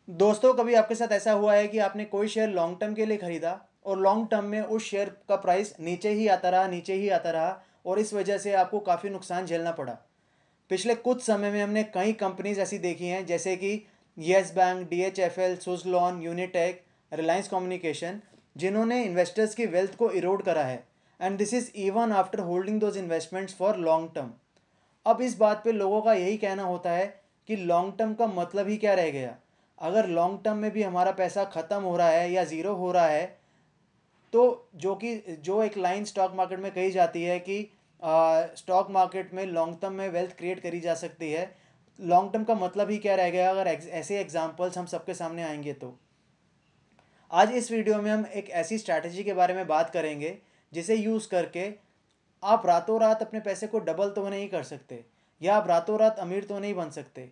दोस्तों, कभी आपके साथ ऐसा हुआ है कि आपने कोई शेयर लॉन्ग टर्म के लिए खरीदा और लॉन्ग टर्म में उस शेयर का प्राइस नीचे ही आता रहा, नीचे ही आता रहा और इस वजह से आपको काफ़ी नुकसान झेलना पड़ा। पिछले कुछ समय में हमने कई कंपनीज ऐसी देखी हैं, जैसे कि yes bank, DHFL, Suzlon, Unitech, Reliance communication, जिन्होंने इन्वेस्टर्स की वेल्थ को इरोड करा है। And this is even after holding those investments for long term. अब इस बात पे लोगों का यही कहना होता है कि लॉन्ग टर्म का मतलब ही क्या रह गया। अगर लॉन्ग टर्म में भी हमारा पैसा ख़त्म हो रहा है या ज़ीरो हो रहा है, तो जो एक लाइन स्टॉक मार्केट में कही जाती है कि स्टॉक मार्केट में लॉन्ग टर्म में वेल्थ क्रिएट करी जा सकती है, लॉन्ग टर्म का मतलब ही क्या रह गया अगर ऐसे एग्जांपल्स हम सबके सामने आएंगे तो। आज इस वीडियो में हम एक ऐसी स्ट्रैटेजी के बारे में बात करेंगे जिसे यूज़ करके आप रातों रात अपने पैसे को डबल तो नहीं कर सकते, या आप रातों रात अमीर तो नहीं बन सकते,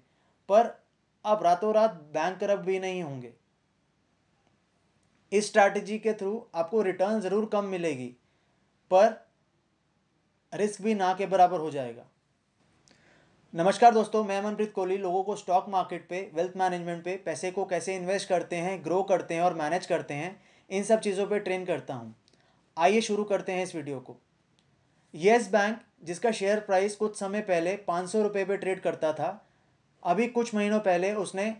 पर आप रातों रात बैंक करप्ट भी नहीं होंगे। इस स्ट्रैटेजी के थ्रू आपको रिटर्न ज़रूर कम मिलेगी, पर रिस्क भी ना के बराबर हो जाएगा। नमस्कार दोस्तों, मैं मनप्रीत कोहली लोगों को स्टॉक मार्केट पे, वेल्थ मैनेजमेंट पे, पैसे को कैसे इन्वेस्ट करते हैं, ग्रो करते हैं और मैनेज करते हैं, इन सब चीज़ों पे ट्रेन करता हूँ। आइए शुरू करते हैं इस वीडियो को। येस बैंक, जिसका शेयर प्राइस कुछ समय पहले 500 रुपये पे ट्रेड करता था, अभी कुछ महीनों पहले उसने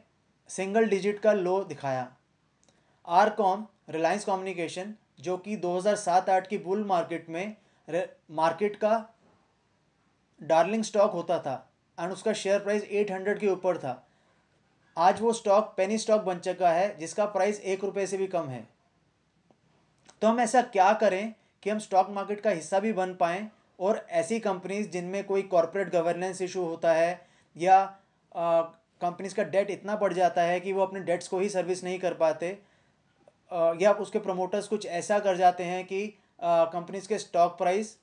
सिंगल डिजिट का लो दिखाया। आरकॉम, रिलायंस कम्युनिकेशन, जो कि 2007-8 की बुल मार्केट में मार्केट का डार्लिंग स्टॉक होता था एंड उसका शेयर प्राइस 800 के ऊपर था, आज वो स्टॉक पेनी स्टॉक बन चुका है जिसका प्राइस 1 रुपये से भी कम है। तो हम ऐसा क्या करें कि हम स्टॉक मार्केट का हिस्सा भी बन पाएँ और ऐसी कंपनीज जिनमें कोई कॉरपोरेट गवर्नेंस इशू होता है, या कंपनीज का डेट इतना बढ़ जाता है कि वो अपने डेट्स को ही सर्विस नहीं कर पाते, या उसके प्रमोटर्स कुछ ऐसा कर जाते हैं कि कंपनीज के स्टॉक प्राइस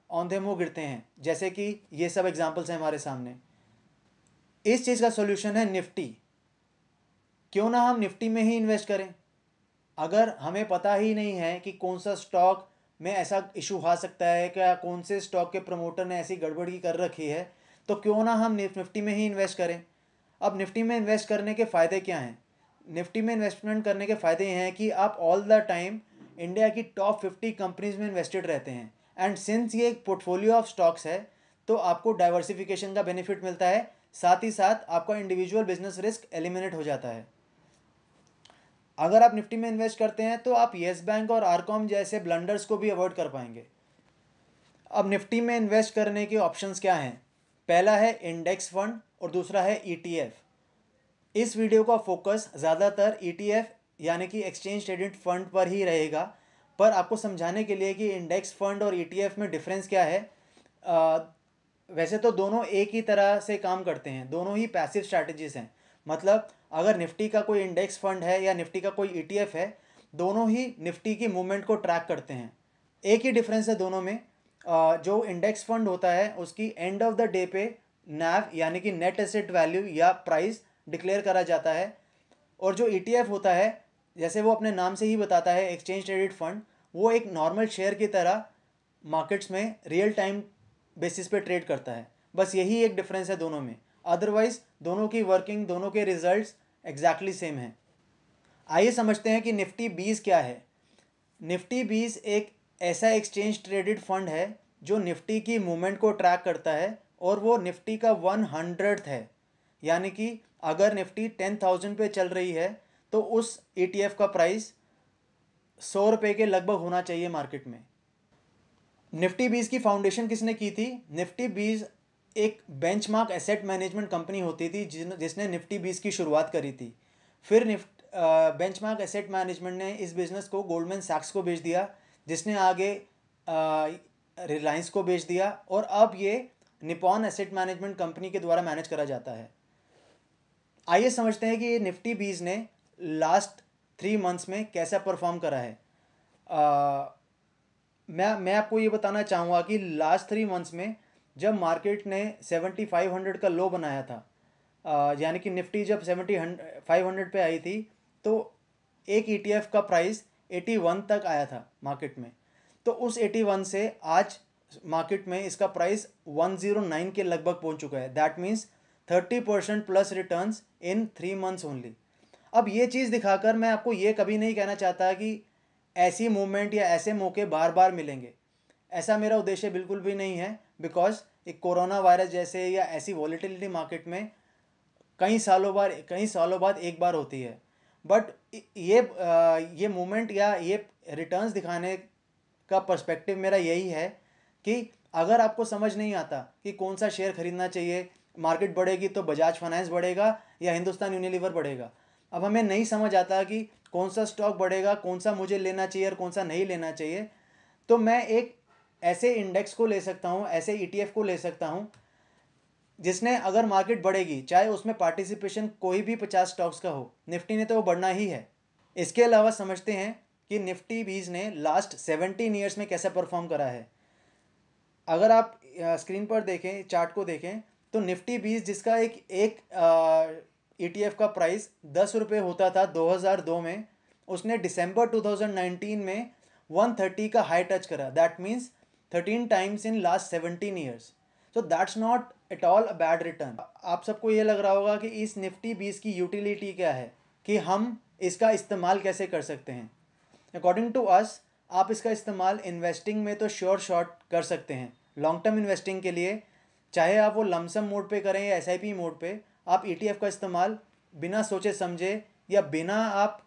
औंधे मुँह गिरते हैं, जैसे कि ये सब एग्जांपल्स हैं हमारे सामने। इस चीज़ का सॉल्यूशन है निफ्टी। क्यों ना हम निफ्टी में ही इन्वेस्ट करें। अगर हमें पता ही नहीं है कि कौन सा स्टॉक में ऐसा इशू आ सकता है, क्या कौन से स्टॉक के प्रमोटर ने ऐसी गड़बड़ी कर रखी है, तो क्यों ना हम निफ्टी में ही इन्वेस्ट करें। अब निफ्टी में इन्वेस्ट करने के फ़ायदे क्या हैं? निफ्टी में इन्वेस्टमेंट करने के फ़ायदे ये हैं कि आप ऑल द टाइम इंडिया की टॉप 50 कंपनीज में इन्वेस्टेड रहते हैं। एंड सिंस ये एक पोर्टफोलियो ऑफ स्टॉक्स है, तो आपको डाइवर्सिफिकेशन का बेनिफिट मिलता है, साथ ही साथ आपका इंडिविजुअल बिजनेस रिस्क एलिमिनेट हो जाता है। अगर आप निफ्टी में इन्वेस्ट करते हैं तो आप येस बैंक और आरकॉम जैसे ब्लंडर्स को भी अवॉइड कर पाएंगे। अब निफ्टी में इन्वेस्ट करने के ऑप्शंस क्या हैं? पहला है इंडेक्स फंड और दूसरा है ETF। इस वीडियो का फोकस ज़्यादातर ETF यानी कि एक्सचेंज ट्रेडेड फंड पर ही रहेगा, पर आपको समझाने के लिए कि इंडेक्स फंड और ETF में डिफरेंस क्या है। अ, वैसे तो दोनों एक ही तरह से काम करते हैं, दोनों ही पैसिव स्ट्रैटेजीज हैं। मतलब अगर निफ्टी का कोई इंडेक्स फंड है या निफ्टी का कोई ETF है, दोनों ही निफ्टी की मूवमेंट को ट्रैक करते हैं। एक ही डिफरेंस है दोनों में। जो इंडेक्स फंड होता है उसकी एंड ऑफ द डे पे नैव यानी कि नेट एसेट वैल्यू या प्राइस डिक्लेयर करा जाता है, और जो ETF होता है, जैसे वो अपने नाम से ही बताता है, एक्सचेंज ट्रेडेड फंड, वो एक नॉर्मल शेयर की तरह मार्केट्स में रियल टाइम बेसिस पे ट्रेड करता है। बस यही एक डिफरेंस है दोनों में, अदरवाइज दोनों की वर्किंग, दोनों के रिजल्ट्स एग्जैक्टली सेम हैं। आइए समझते हैं कि निफ्टी 20 क्या है। निफ्टी 20 एक ऐसा एक्सचेंज ट्रेडेड फंड है जो निफ्टी की मूवमेंट को ट्रैक करता है, और वो निफ्टी का 100th है। यानी कि अगर निफ्टी 10,000 पे चल रही है तो उस ETF का प्राइस 100 रुपये के लगभग होना चाहिए मार्केट में। निफ्टी 20 की फाउंडेशन किसने की थी? निफ्टी 20 एक बेंचमार्क एसेट मैनेजमेंट कंपनी होती थी जिसने निफ्टी 20 की शुरुआत करी थी। फिर बेंचमार्क एसेट मैनेजमेंट ने इस बिज़नेस को गोल्डमैन सैक्स को बेच दिया, जिसने आगे रिलायंस को बेच दिया, और अब ये निपॉन एसेट मैनेजमेंट कंपनी के द्वारा मैनेज करा जाता है। आइए समझते हैं कि ये निफ्टी 20 ने लास्ट 3 मंथ्स में कैसा परफॉर्म करा है। मैं आपको ये बताना चाहूँगा कि लास्ट 3 मंथ्स में जब मार्केट ने 7500 का लो बनाया था, यानी कि निफ्टी जब 500 पे आई थी, तो एक ETF का प्राइस 81 तक आया था मार्केट में। तो उस 81 से आज मार्केट में इसका प्राइस 109 के लगभग पहुंच चुका है। That means 30% plus returns in 3 months only. अब ये चीज़ दिखाकर मैं आपको ये कभी नहीं कहना चाहता कि ऐसी मूवमेंट या ऐसे मौके बार बार मिलेंगे, ऐसा मेरा उद्देश्य बिल्कुल भी नहीं है। बिकॉज एक कोरोना वायरस जैसे या ऐसी वॉलेटिलिटी मार्केट में कई सालों बाद एक बार होती है। बट ये मूवमेंट या ये रिटर्न्स दिखाने का पर्सपेक्टिव मेरा यही है कि अगर आपको समझ नहीं आता कि कौन सा शेयर खरीदना चाहिए, मार्केट बढ़ेगी तो बजाज फाइनेंस बढ़ेगा या हिंदुस्तान यूनिलीवर बढ़ेगा, अब हमें नहीं समझ आता कि कौन सा स्टॉक बढ़ेगा, कौन सा मुझे लेना चाहिए और कौन सा नहीं लेना चाहिए, तो मैं एक ऐसे इंडेक्स को ले सकता हूँ, ऐसे ETF को ले सकता हूँ जिसने अगर मार्केट बढ़ेगी, चाहे उसमें पार्टिसिपेशन कोई भी 50 स्टॉक्स का हो, निफ्टी ने तो वो बढ़ना ही है। इसके अलावा समझते हैं कि निफ्टी 20 ने लास्ट 17 ईयर्स में कैसा परफॉर्म करा है। अगर आप स्क्रीन पर देखें, चार्ट को देखें, तो निफ्टी 20 जिसका एक ETF का प्राइस 10 रुपये होता था 2002 में, उसने दिसंबर 2019 में 130 का हाई टच करा। That means 13 times in last 17 years. So that's not at all a bad return. आप सबको ये लग रहा होगा कि इस निफ्टी 20 की यूटिलिटी क्या है, कि हम इसका इस्तेमाल कैसे कर सकते हैं। अकॉर्डिंग टू अस, आप इसका इस्तेमाल इन्वेस्टिंग में तो श्योर शॉर्ट कर सकते हैं। लॉन्ग टर्म इन्वेस्टिंग के लिए, चाहे आप वो लमसम मोड पे करें या SIP मोड पे, आप ETF का इस्तेमाल बिना सोचे समझे या बिना आप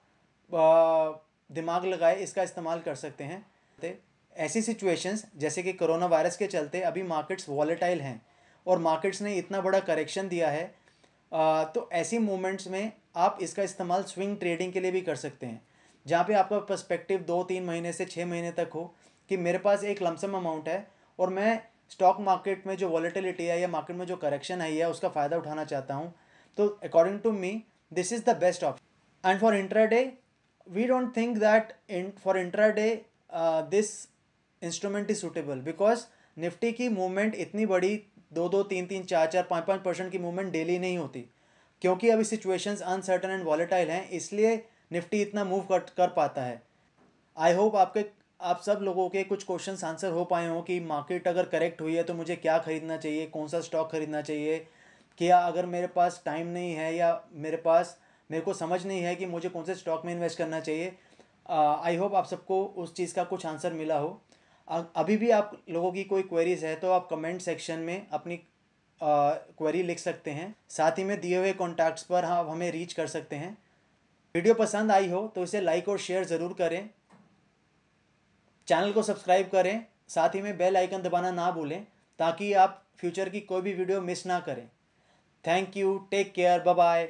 दिमाग लगाए इसका इस्तेमाल कर सकते हैं। ऐसी सिचुएशंस जैसे कि कोरोना वायरस के चलते अभी मार्केट्स वॉलेटाइल हैं और मार्केट्स ने इतना बड़ा करेक्शन दिया है, तो ऐसी मोमेंट्स में आप इसका इस्तेमाल स्विंग ट्रेडिंग के लिए भी कर सकते हैं, जहाँ पे आपका पर्सपेक्टिव 2-3 महीने से 6 महीने तक हो कि मेरे पास एक लमसम अमाउंट है और मैं स्टॉक मार्केट में जो वॉलेटिलिटी है या मार्केट में जो करेक्शन आई है उसका फ़ायदा उठाना चाहता हूँ। तो according to me this is the best option. And for intraday, we don't think that for intraday this instrument is suitable, because Nifty की मूवमेंट इतनी बड़ी 2-3-3, 4-4, 5-5% की मूवमेंट डेली नहीं होती, क्योंकि अभी सिचुएशंस अनसर्टन एंड वॉलेटाइल हैं, इसलिए निफ्टी इतना मूव कर पाता है। आई होप आप सब लोगों के कुछ क्वेश्चंस आंसर हो पाए हों कि मार्केट अगर करेक्ट हुई है तो मुझे क्या खरीदना चाहिए, कौन सा स्टॉक खरीदना चाहिए, क्या अगर मेरे पास टाइम नहीं है या मेरे को समझ नहीं है कि मुझे कौन से स्टॉक में इन्वेस्ट करना चाहिए। आई होप आप सबको उस चीज़ का कुछ आंसर मिला हो। अभी भी आप लोगों की कोई क्वेरीज है तो आप कमेंट सेक्शन में अपनी क्वेरी लिख सकते हैं। साथ ही में दिए हुए कॉन्टैक्ट्स पर आप हमें रीच कर सकते हैं। वीडियो पसंद आई हो तो इसे लाइक और शेयर ज़रूर करें, चैनल को सब्सक्राइब करें, साथ ही में बेल आइकन दबाना ना भूलें ताकि आप फ्यूचर की कोई भी वीडियो मिस ना करें। Thank you, take care, bye bye.